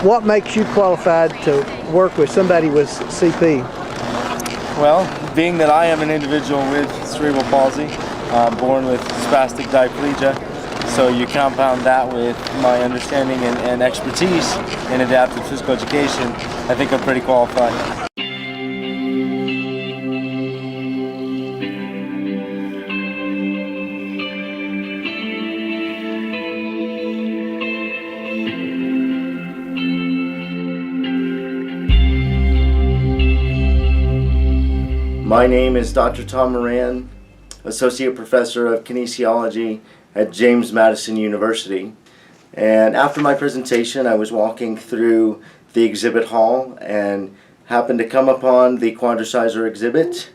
What makes you qualified to work with somebody with CP? Well, being that I am an individual with cerebral palsy, born with spastic diplegia, so you compound that with my understanding and expertise in adaptive physical education, I think I'm pretty qualified. My name is Dr. Tom Moran, Associate Professor of Kinesiology at James Madison University. And after my presentation, I was walking through the exhibit hall and happened to come upon the Quadriciser exhibit.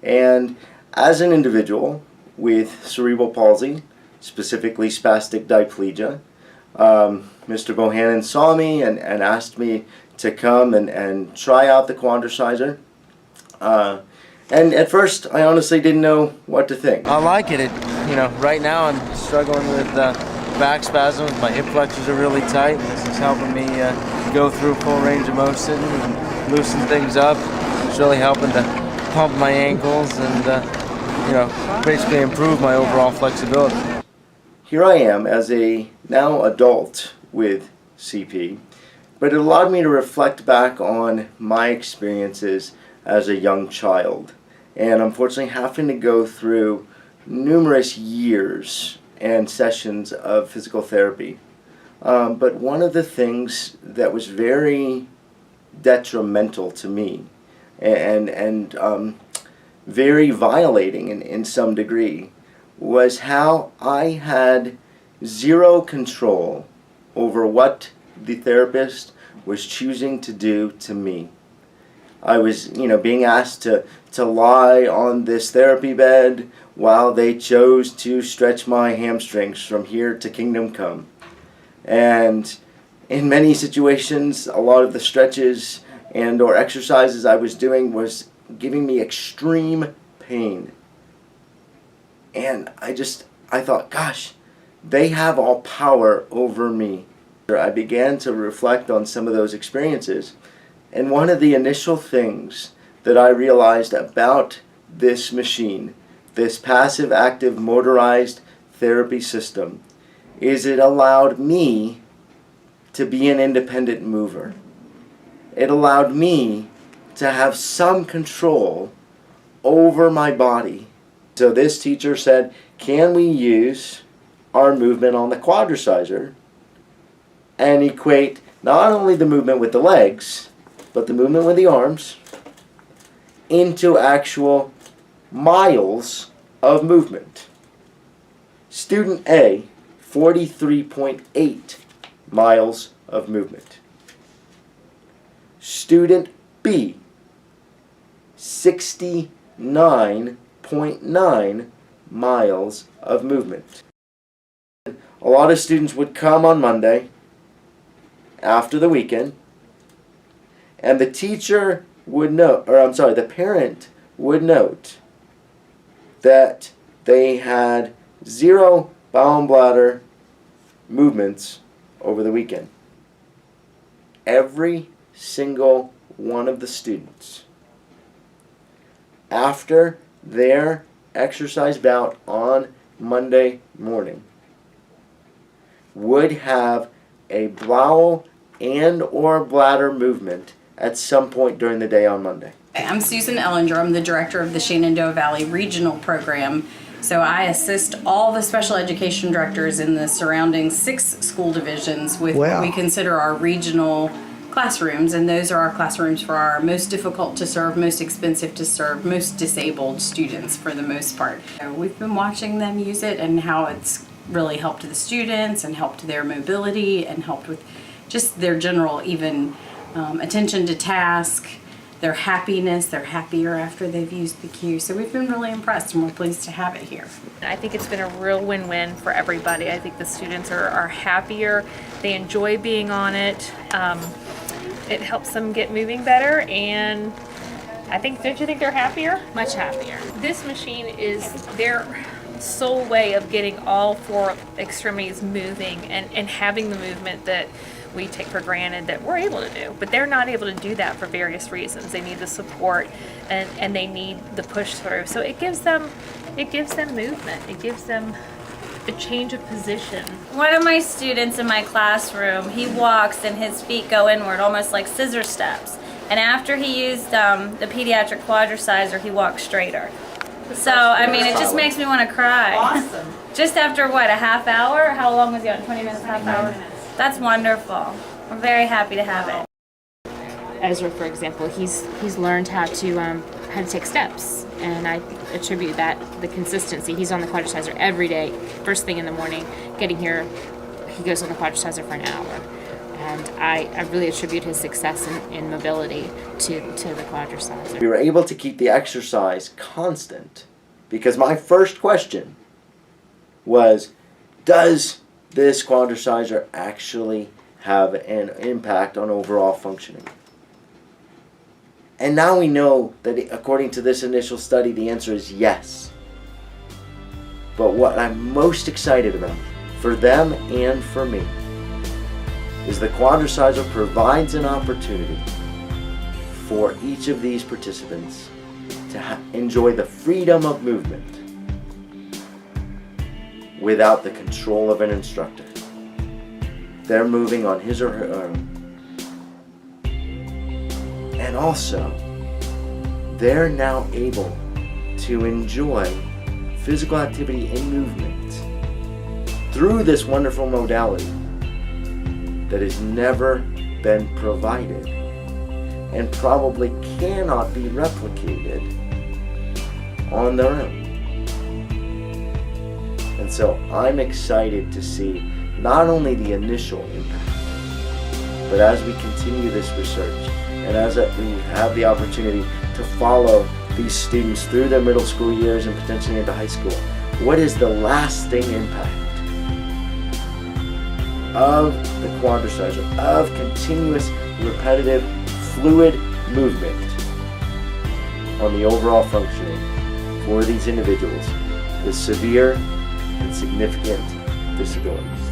And as an individual with cerebral palsy, specifically spastic diplegia, Mr. Bohannon saw me and asked me to come and try out the Quadriciser. And at first, I honestly didn't know what to think. I like it. Right now I'm struggling with back spasms. My hip flexors are really tight. This is helping me go through full range of motion and loosen things up. It's really helping to pump my ankles and, basically improve my overall flexibility. Here I am as a now adult with CP, but it allowed me to reflect back on my experiences as a young child, and unfortunately having to go through numerous years and sessions of physical therapy. But one of the things that was very detrimental to me and very violating in some degree was how I had zero control over what the therapist was choosing to do to me. I was, being asked to lie on this therapy bed while they chose to stretch my hamstrings from here to kingdom come. And in many situations, a lot of the stretches and or exercises I was doing was giving me extreme pain. And I thought, gosh, they have all power over me. I began to reflect on some of those experiences. And one of the initial things that I realized about this machine, this passive active motorized therapy system, is it allowed me to be an independent mover. It allowed me to have some control over my body. So this teacher said, can we use our movement on the Quadriciser and equate not only the movement with the legs, but the movement with the arms into actual miles of movement. Student A, 43.8 miles of movement. Student B, 69.9 miles of movement. A lot of students would come on Monday after the weekend, and the teacher would note, the parent would note that they had 0 bowel and bladder movements over the weekend. Every single one of the students, after their exercise bout on Monday morning, would have a bowel and or bladder movement at some point during the day on Monday. I'm Susan Ellinger. I'm the director of the Shenandoah Valley Regional Program. So I assist all the special education directors in the surrounding 6 school divisions with what we consider our regional classrooms, and those are our classrooms for our most difficult to serve, most expensive to serve, most disabled students for the most part. So we've been watching them use it and how it's really helped the students and helped their mobility and helped with just their general even attention to task, their happiness. They're happier after they've used the Q. So we've been really impressed and we're pleased to have it here. I think it's been a real win-win for everybody. I think the students are happier. They enjoy being on it. It helps them get moving better, and don't you think they're happier? Much happier. This machine is their sole way of getting all 4 extremities moving and having the movement that we take for granted that we're able to do. But they're not able to do that for various reasons. They need the support and they need the push through. So it gives them movement. It gives them a change of position. One of my students in my classroom, he walks and his feet go inward, almost like scissor steps. And after he used the pediatric Quadriciser, he walked straighter. So, I mean, it just makes me want to cry. Awesome. Just after, what, a half hour? How long was he on? 20 minutes, half hour? That's wonderful. I'm very happy to have it. Ezra, for example, he's learned how to take steps, and I attribute that the consistency. He's on the Quadriciser every day, first thing in the morning. Getting here, he goes on the Quadriciser for an hour, and I really attribute his success in mobility to the Quadriciser. We were able to keep the exercise constant because my first question was, does this Quadriciser actually have an impact on overall functioning? And now we know that according to this initial study, the answer is yes. But what I'm most excited about for them and for me is the Quadriciser provides an opportunity for each of these participants to enjoy the freedom of movement without the control of an instructor. They're moving on his or her own. And also, they're now able to enjoy physical activity and movement through this wonderful modality that has never been provided and probably cannot be replicated on their own. And so I'm excited to see not only the initial impact, but as we continue this research and as we have the opportunity to follow these students through their middle school years and potentially into high school, what is the lasting impact of the Quadriciser, of continuous, repetitive, fluid movement on the overall functioning for these individuals with severe and significant disabilities?